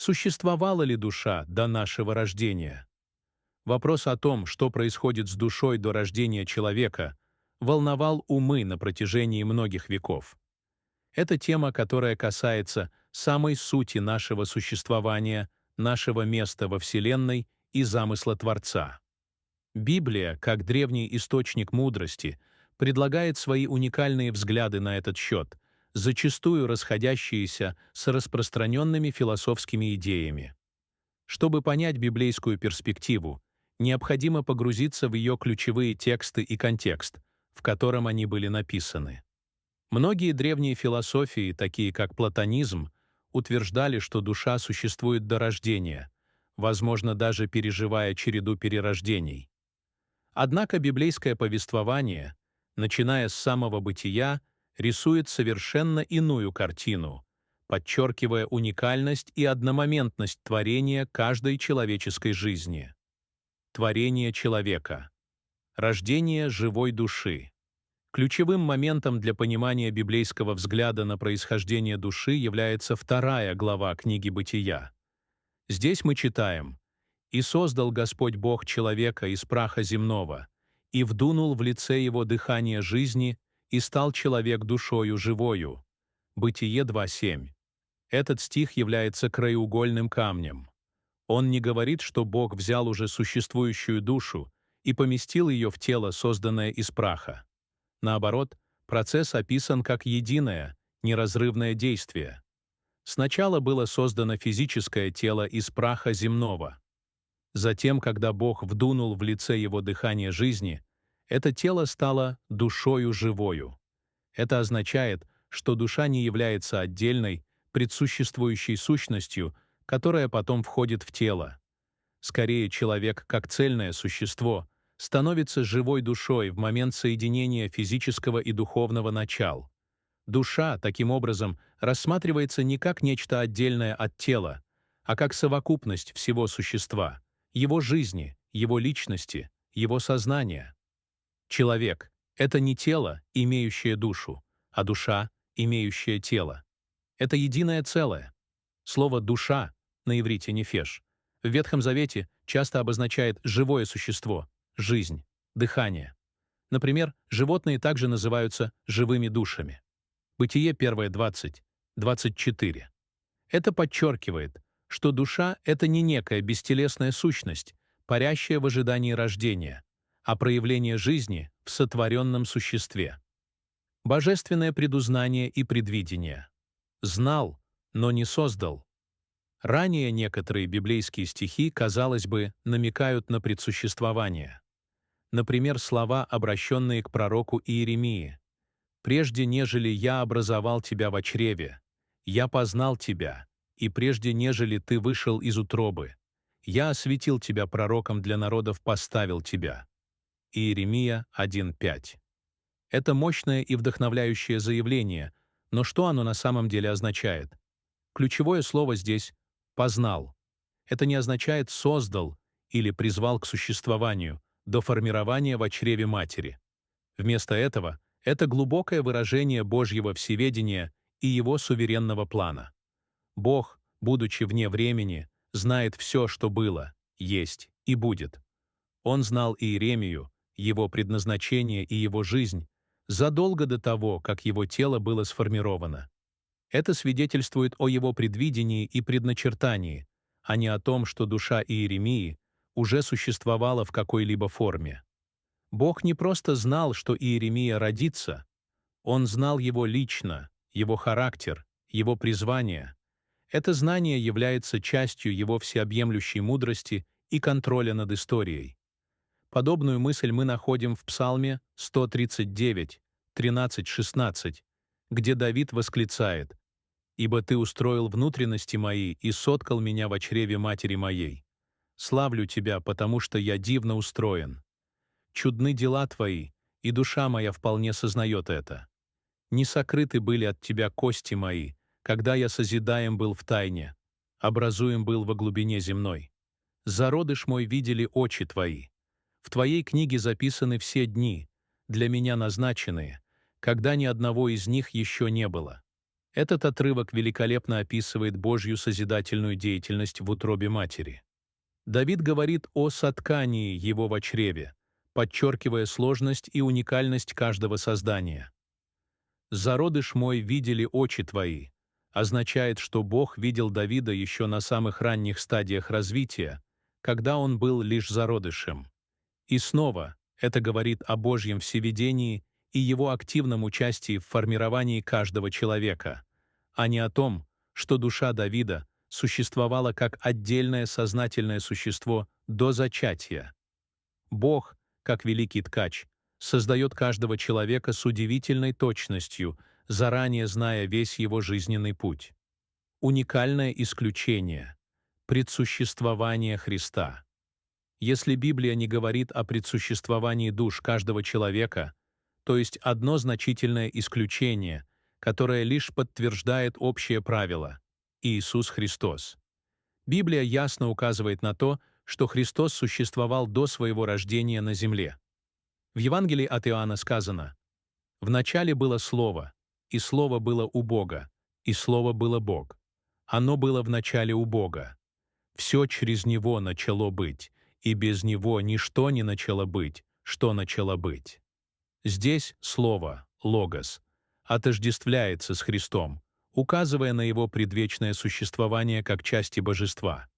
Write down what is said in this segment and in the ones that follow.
Существовала ли душа до нашего рождения? Вопрос о том, что происходит с душой до рождения человека, волновал умы на протяжении многих веков. Это тема, которая касается самой сути нашего существования, нашего места во Вселенной и замысла Творца. Библия, как древний источник мудрости, предлагает свои уникальные взгляды на этот счет, зачастую расходящиеся с распространенными философскими идеями. Чтобы понять библейскую перспективу, необходимо погрузиться в ее ключевые тексты и контекст, в котором они были написаны. Многие древние философии, такие как платонизм, утверждали, что душа существует до рождения, возможно, даже переживая череду перерождений. Однако библейское повествование, начиная с самого бытия, рисует совершенно иную картину, подчеркивая уникальность и одномоментность творения каждой человеческой жизни. Творение человека. Рождение живой души. Ключевым моментом для понимания библейского взгляда на происхождение души является 2 глава книги «Бытия». Здесь мы читаем: «И создал Господь Бог человека из праха земного, и вдунул в лице его дыхание жизни, и стал человек душою живою». Бытие 2:7. Этот стих является краеугольным камнем. Он не говорит, что Бог взял уже существующую душу и поместил ее в тело, созданное из праха. Наоборот, процесс описан как единое, неразрывное действие. Сначала было создано физическое тело из праха земного. Затем, когда Бог вдунул в лице его дыхание жизни, это тело стало душою живою. Это означает, что душа не является отдельной, предсуществующей сущностью, которая потом входит в тело. Скорее, человек, как цельное существо, становится живой душой в момент соединения физического и духовного начал. Душа, таким образом, рассматривается не как нечто отдельное от тела, а как совокупность всего существа, его жизни, его личности, его сознания. Человек — это не тело, имеющее душу, а душа, имеющая тело. Это единое целое. Слово «душа» на иврите «нефеш» в Ветхом Завете часто обозначает живое существо, жизнь, дыхание. Например, животные также называются живыми душами. Бытие 1:20, 24. Это подчеркивает, что душа — это не некая бестелесная сущность, парящая в ожидании рождения, а проявление жизни в сотворенном существе. Божественное предузнание и предвидение. Знал, но не создал. Ранее некоторые библейские стихи, казалось бы, намекают на предсуществование. Например, слова, обращенные к пророку Иеремии: «Прежде нежели я образовал тебя во чреве, я познал тебя, и прежде нежели ты вышел из утробы, я осветил тебя пророком для народов, поставил тебя». Иеремия 1:5. Это мощное и вдохновляющее заявление, но что оно на самом деле означает? Ключевое слово здесь «познал». Это не означает «создал» или «призвал к существованию», до формирования во чреве матери. Вместо этого это глубокое выражение Божьего всеведения и Его суверенного плана. Бог, будучи вне времени, знает все, что было, есть и будет. Он знал Иеремию, его предназначение и его жизнь задолго до того, как его тело было сформировано. Это свидетельствует о его предвидении и предначертании, а не о том, что душа Иеремии уже существовала в какой-либо форме. Бог не просто знал, что Иеремия родится, Он знал его лично, его характер, его призвание. Это знание является частью его всеобъемлющей мудрости и контроля над историей. Подобную мысль мы находим в Псалме 139, 13-16, где Давид восклицает: «Ибо ты устроил внутренности мои и соткал меня во чреве матери моей. Славлю тебя, потому что я дивно устроен. Чудны дела твои, и душа моя вполне сознает это. Не сокрыты были от тебя кости мои, когда я созидаем был в тайне, образуем был во глубине земной. Зародыш мой видели очи твои. В твоей книге записаны все дни, для меня назначенные, когда ни одного из них еще не было. Этот отрывок великолепно описывает Божью созидательную деятельность в утробе матери. Давид говорит о соткании его во чреве, подчеркивая сложность и уникальность каждого создания. «Зародыш мой видели очи твои» означает, что Бог видел Давида еще на самых ранних стадиях развития, когда он был лишь зародышем. И снова это говорит о Божьем всеведении и его активном участии в формировании каждого человека, а не о том, что душа Давида существовала как отдельное сознательное существо до зачатия. Бог, как великий ткач, создает каждого человека с удивительной точностью, заранее зная весь его жизненный путь. Уникальное исключение — предсуществование Христа. Если Библия не говорит о предсуществовании душ каждого человека, то есть одно значительное исключение, которое лишь подтверждает общее правило — Иисус Христос. Библия ясно указывает на то, что Христос существовал до своего рождения на земле. В Евангелии от Иоанна сказано: «В начале было Слово, и Слово было у Бога, и Слово было Бог. Оно было в начале у Бога. Все через Него начало быть, и без Него ничто не начало быть, что начало быть». Здесь Слово, Логос, отождествляется с Христом, указывая на Его предвечное существование как части Божества.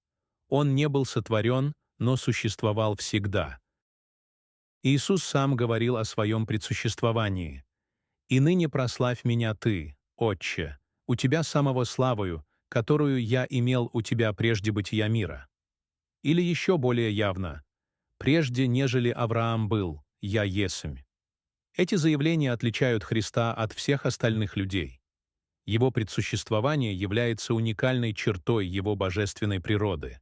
Он не был сотворен, но существовал всегда. Иисус сам говорил о своем предсуществовании. «И ныне прославь меня Ты, Отче, у Тебя самого славою, которую я имел у Тебя прежде бытия мира». Или еще более явно: «Прежде, нежели Авраам был, я есмь». Эти заявления отличают Христа от всех остальных людей. Его предсуществование является уникальной чертой Его божественной природы.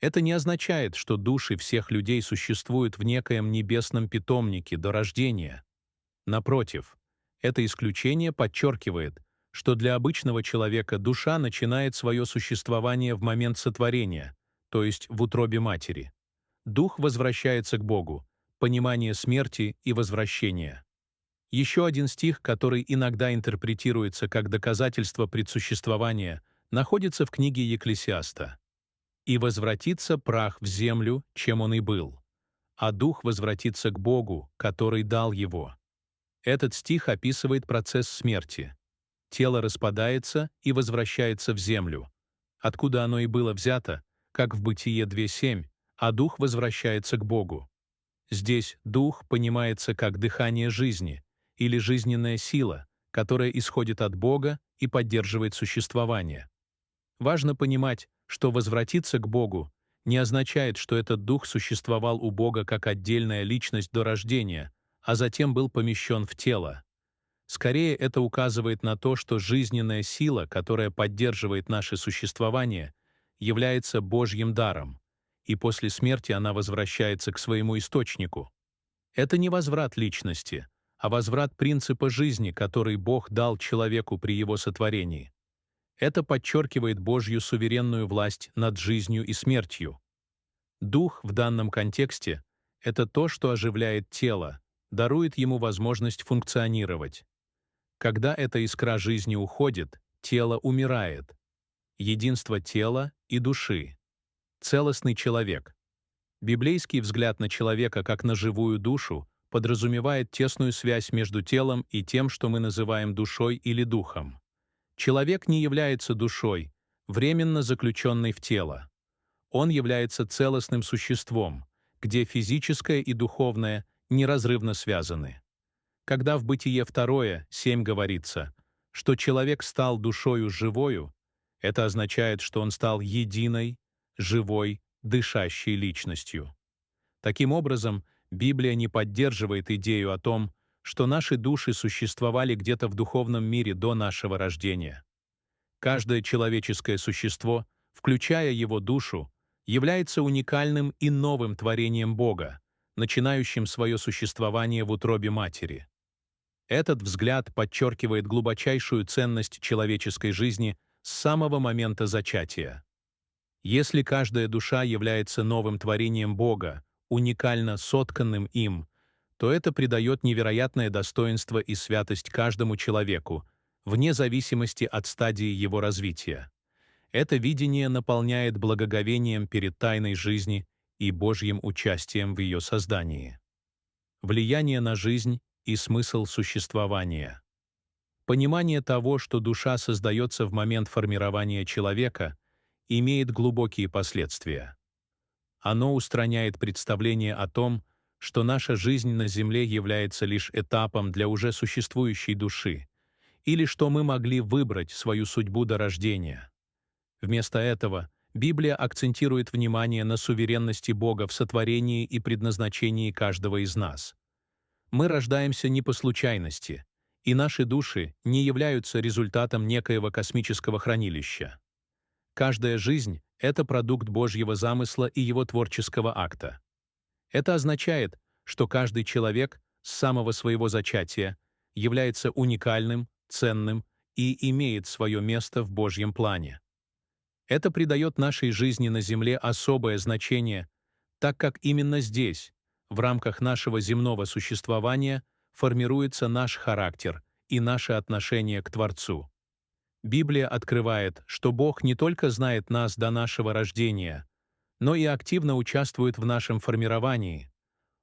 Это не означает, что души всех людей существуют в некоем небесном питомнике до рождения. Напротив, это исключение подчеркивает, что для обычного человека душа начинает свое существование в момент сотворения, то есть в утробе матери. Дух возвращается к Богу, понимание смерти и возвращения. Еще один стих, который иногда интерпретируется как доказательство предсуществования, находится в книге Екклесиаста. «И возвратится прах в землю, чем он и был, а дух возвратится к Богу, который дал его». Этот стих описывает процесс смерти. Тело распадается и возвращается в землю, откуда оно и было взято, как в Бытие 2:7, а дух возвращается к Богу. Здесь дух понимается как дыхание жизни или жизненная сила, которая исходит от Бога и поддерживает существование. Важно понимать, что возвратиться к Богу не означает, что этот дух существовал у Бога как отдельная личность до рождения, а затем был помещен в тело. Скорее, это указывает на то, что жизненная сила, которая поддерживает наше существование, является Божьим даром, и после смерти она возвращается к своему источнику. Это не возврат личности, а возврат принципа жизни, который Бог дал человеку при его сотворении. Это подчеркивает Божью суверенную власть над жизнью и смертью. Дух в данном контексте — это то, что оживляет тело, дарует ему возможность функционировать. Когда эта искра жизни уходит, тело умирает. Единство тела и души. Целостный человек. Библейский взгляд на человека как на живую душу подразумевает тесную связь между телом и тем, что мы называем душой или духом. Человек не является душой, временно заключенной в тело. Он является целостным существом, где физическое и духовное неразрывно связаны. Когда в Бытие 2:7 говорится, что человек стал душою живою, это означает, что он стал единой, живой, дышащей личностью. Таким образом, Библия не поддерживает идею о том, что наши души существовали где-то в духовном мире до нашего рождения. Каждое человеческое существо, включая его душу, является уникальным и новым творением Бога, начинающим свое существование в утробе матери. Этот взгляд подчеркивает глубочайшую ценность человеческой жизни с самого момента зачатия. Если каждая душа является новым творением Бога, уникально сотканным им, то это придает невероятное достоинство и святость каждому человеку, вне зависимости от стадии его развития. Это видение наполняет благоговением перед тайной жизни и Божьим участием в ее создании. Влияние на жизнь и смысл существования. Понимание того, что душа создается в момент формирования человека, имеет глубокие последствия. Оно устраняет представление о том, что наша жизнь на Земле является лишь этапом для уже существующей души, или что мы могли выбрать свою судьбу до рождения. Вместо этого Библия акцентирует внимание на суверенности Бога в сотворении и предназначении каждого из нас. Мы рождаемся не по случайности, и наши души не являются результатом некоего космического хранилища. Каждая жизнь — это продукт Божьего замысла и его творческого акта. Это означает, что каждый человек с самого своего зачатия является уникальным, ценным и имеет свое место в Божьем плане. Это придает нашей жизни на Земле особое значение, так как именно здесь, в рамках нашего земного существования, формируется наш характер и наше отношение к Творцу. Библия открывает, что Бог не только знает нас до нашего рождения, но и активно участвует в нашем формировании.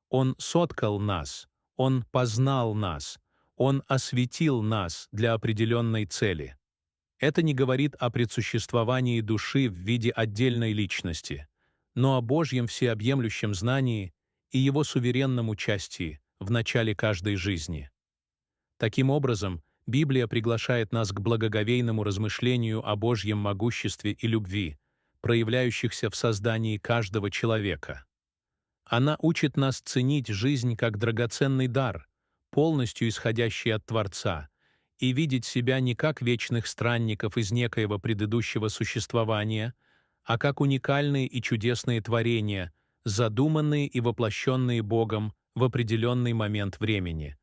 Он соткал нас, Он познал нас, Он осветил нас для определенной цели. Это не говорит о предсуществовании души в виде отдельной личности, но о Божьем всеобъемлющем знании и Его суверенном участии в начале каждой жизни. Таким образом, Библия приглашает нас к благоговейному размышлению о Божьем могуществе и любви, проявляющихся в создании каждого человека. Она учит нас ценить жизнь как драгоценный дар, полностью исходящий от Творца, и видеть себя не как вечных странников из некоего предыдущего существования, а как уникальные и чудесные творения, задуманные и воплощенные Богом в определенный момент времени,